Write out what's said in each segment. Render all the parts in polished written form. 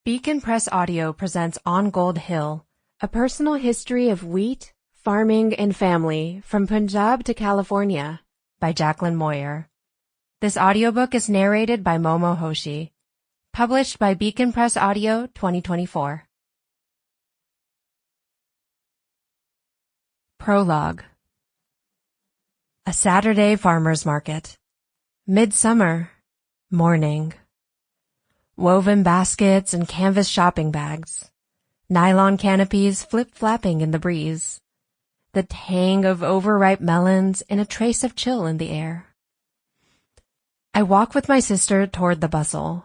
Beacon Press Audio presents On Gold Hill, a personal history of wheat, farming, and family from Punjab to California by Jackie Moyer. This audiobook is narrated by Momo Hoshi. Published by Beacon Press Audio 2024. Prologue. A Saturday farmer's market. Midsummer. Morning. Woven baskets and canvas shopping bags. Nylon canopies flip-flapping in the breeze. The tang of overripe melons and a trace of chill in the air. I walk with my sister toward the bustle.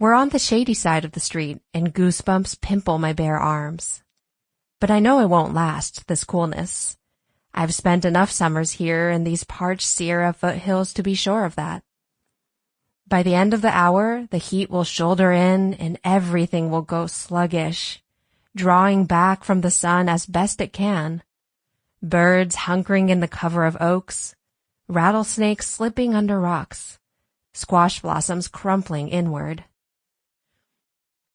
We're on the shady side of the street, and goosebumps pimple my bare arms. But I know it won't last, this coolness. I've spent enough summers here in these parched Sierra foothills to be sure of that. By the end of the hour, the heat will shoulder in and everything will go sluggish, drawing back from the sun as best it can. Birds hunkering in the cover of oaks, rattlesnakes slipping under rocks, squash blossoms crumpling inward.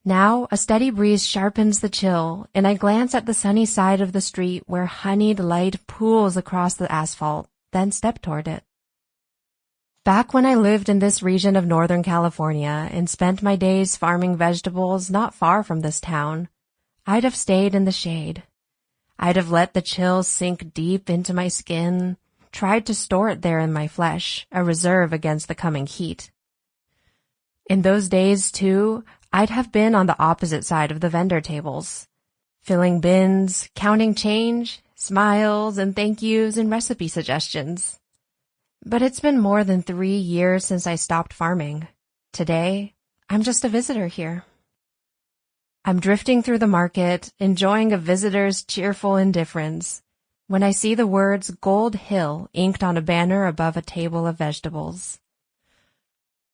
Now a steady breeze sharpens the chill, and I glance at the sunny side of the street where honeyed light pools across the asphalt, then step toward it. Back when I lived in this region of Northern California and spent my days farming vegetables not far from this town, I'd have stayed in the shade. I'd have let the chill sink deep into my skin, tried to store it there in my flesh, a reserve against the coming heat. In those days, too, I'd have been on the opposite side of the vendor tables, filling bins, counting change, smiles and thank yous and recipe suggestions. But it's been more than 3 years since I stopped farming. Today, I'm just a visitor here. I'm drifting through the market, enjoying a visitor's cheerful indifference, when I see the words Gold Hill inked on a banner above a table of vegetables.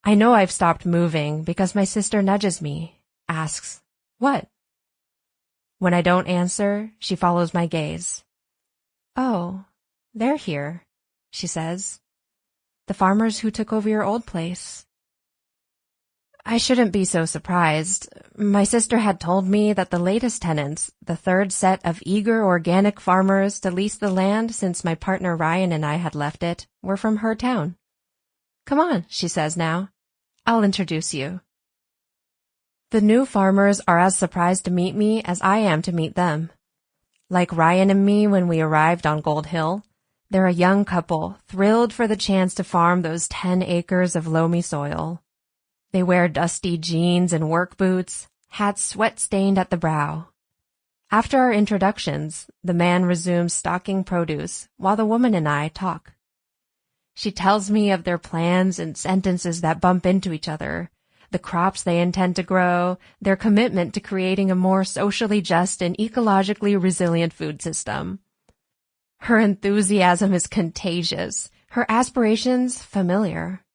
I know I've stopped moving because my sister nudges me, asks, "What?" When I don't answer, she follows my gaze. "Oh, they're here," she says. "The farmers who took over your old place." I shouldn't be so surprised. My sister had told me that the latest tenants, the third set of eager organic farmers to lease the land since my partner Ryan and I had left it, were from her town. "Come on," she says now. "I'll introduce you." The new farmers are as surprised to meet me as I am to meet them. Like Ryan and me when we arrived on Gold Hill, they're a young couple, thrilled for the chance to farm those 10 acres of loamy soil. They wear dusty jeans and work boots, hats sweat-stained at the brow. After our introductions, the man resumes stocking produce while the woman and I talk. She tells me of their plans in sentences that bump into each other, the crops they intend to grow, their commitment to creating a more socially just and ecologically resilient food system. Her enthusiasm is contagious, her aspirations familiar.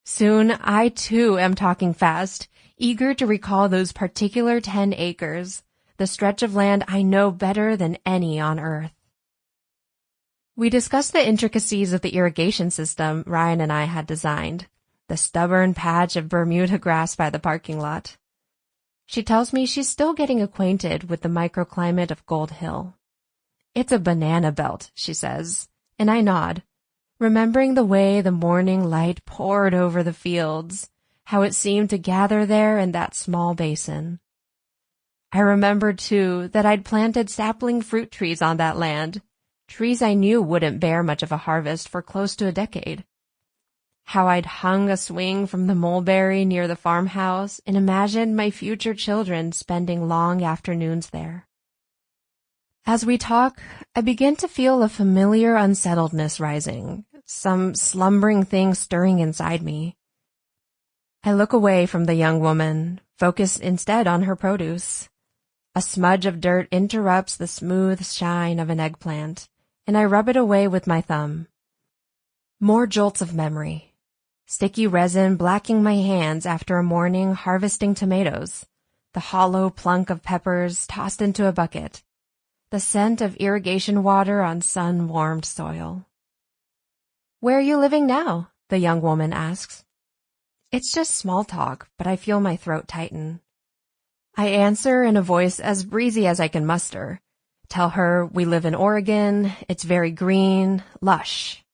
Soon, I too am talking fast, eager to recall those particular 10 acres, the stretch of land I know better than any on earth. We discuss the intricacies of the irrigation system Ryan and I had designed, the stubborn patch of Bermuda grass by the parking lot. She tells me she's still getting acquainted with the microclimate of Gold Hill. "It's a banana belt," she says, and I nod, remembering the way the morning light poured over the fields, how it seemed to gather there in that small basin. I remembered, too, that I'd planted sapling fruit trees on that land, trees I knew wouldn't bear much of a harvest for close to a decade. How I'd hung a swing from the mulberry near the farmhouse and imagined my future children spending long afternoons there. As we talk, I begin to feel a familiar unsettledness rising, some slumbering thing stirring inside me. I look away from the young woman, focus instead on her produce. A smudge of dirt interrupts the smooth shine of an eggplant, and I rub it away with my thumb. More jolts of memory. Sticky resin blacking my hands after a morning harvesting tomatoes, the hollow plunk of peppers tossed into a bucket, the scent of irrigation water on sun-warmed soil. "Where are you living now?" the young woman asks. It's just small talk, but I feel my throat tighten. I answer in a voice as breezy as I can muster. Tell her we live in Oregon, it's very green, lush.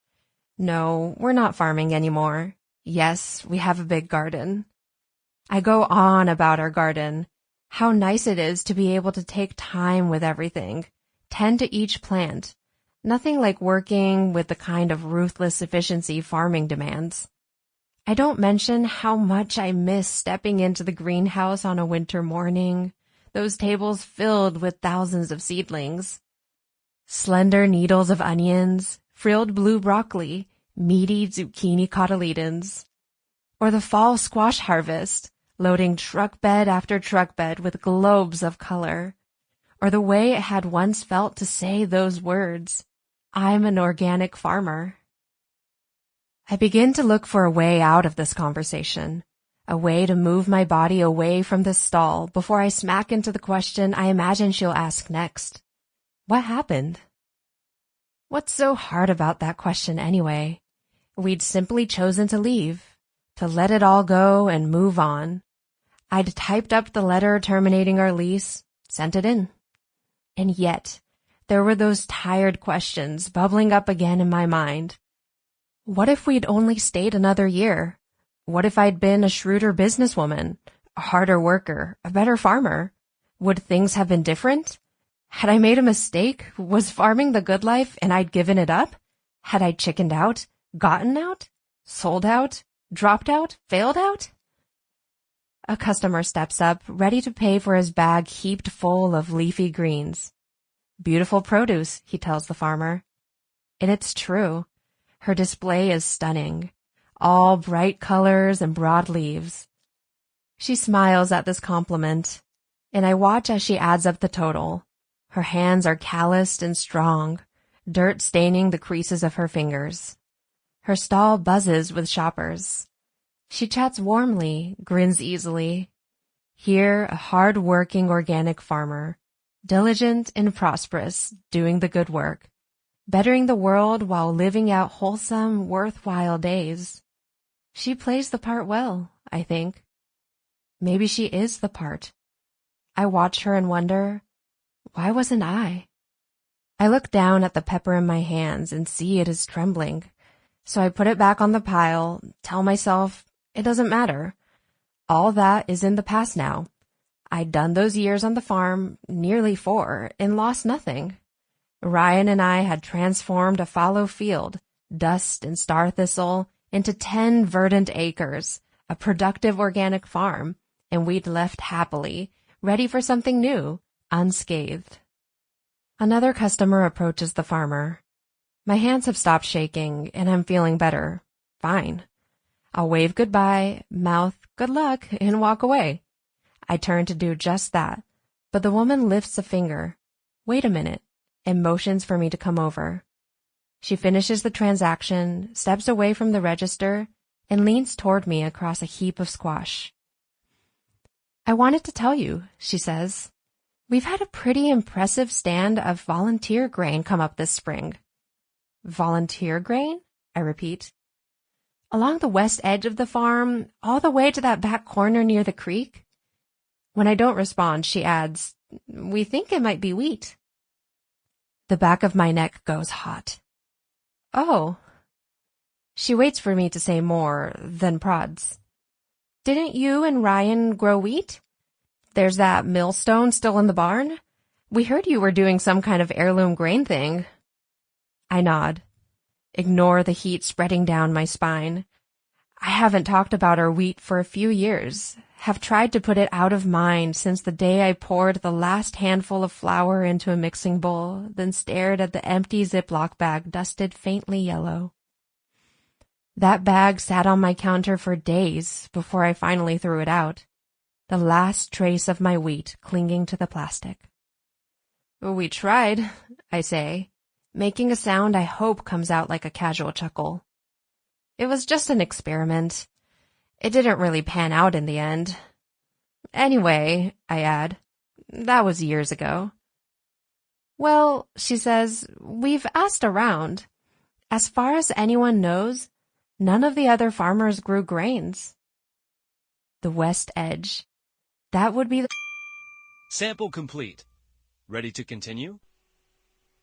No, we're not farming anymore. Yes, we have a big garden. I go on about our garden, how nice it is to be able to take time with everything, tend to each plant. Nothing like working with the kind of ruthless efficiency farming demands. I don't mention how much I miss stepping into the greenhouse on a winter morning, those tables filled with thousands of seedlings. Slender needles of onions, frilled blue broccoli, meaty zucchini cotyledons. Or the fall squash harvest, loading truck bed after truck bed with globes of color. Or the way it had once felt to say those words, I'm an organic farmer. I begin to look for a way out of this conversation, a way to move my body away from this stall before I smack into the question I imagine she'll ask next. What happened? What's so hard about that question anyway? We'd simply chosen to leave, to let it all go and move on. I'd typed up the letter terminating our lease, sent it in. And yet, there were those tired questions bubbling up again in my mind. What if we'd only stayed another year? What if I'd been a shrewder businesswoman, a harder worker, a better farmer? Would things have been different? Had I made a mistake? Was farming the good life and I'd given it up? Had I chickened out, gotten out, sold out, dropped out, failed out? A customer steps up, ready to pay for his bag heaped full of leafy greens. Beautiful produce, he tells the farmer. And it's true. Her display is stunning, all bright colors and broad leaves. She smiles at this compliment, and I watch as she adds up the total. Her hands are calloused and strong, dirt staining the creases of her fingers. Her stall buzzes with shoppers. She chats warmly, grins easily. Here, a hard-working organic farmer, diligent and prosperous, doing the good work. Bettering the world while living out wholesome, worthwhile days. She plays the part well, I think. Maybe she is the part. I watch her and wonder, why wasn't I? I look down at the pepper in my hands and see it is trembling. So I put it back on the pile, tell myself, it doesn't matter. All that is in the past now. I'd done those years on the farm, nearly 4, and lost nothing. Ryan and I had transformed a fallow field, dust and star thistle, into 10 verdant acres, a productive organic farm, and we'd left happily, ready for something new, unscathed. Another customer approaches the farmer. My hands have stopped shaking, and I'm feeling better. Fine. I'll wave goodbye, mouth good luck, and walk away. I turn to do just that, but the woman lifts a finger. Wait a minute. And motions for me to come over. She finishes the transaction, steps away from the register, and leans toward me across a heap of squash. I wanted to tell you, she says. We've had a pretty impressive stand of volunteer grain come up this spring. Volunteer grain? I repeat. Along the west edge of the farm, all the way to that back corner near the creek. When I don't respond, she adds, we think it might be wheat. The back of my neck goes hot. Oh. She waits for me to say more, then prods. Didn't you and Ryan grow wheat? There's that millstone still in the barn. We heard you were doing some kind of heirloom grain thing. I nod. Ignore the heat spreading down my spine. I haven't talked about our wheat for a few years. Have tried to put it out of mind since the day I poured the last handful of flour into a mixing bowl, then stared at the empty Ziploc bag dusted faintly yellow. That bag sat on my counter for days before I finally threw it out, the last trace of my wheat clinging to the plastic. We tried, I say, making a sound I hope comes out like a casual chuckle. It was just an experiment. It didn't really pan out in the end. Anyway, I add, that was years ago. Well, she says, we've asked around. As far as anyone knows, none of the other farmers grew grains. The west edge. That would be the Sample complete. Ready to continue?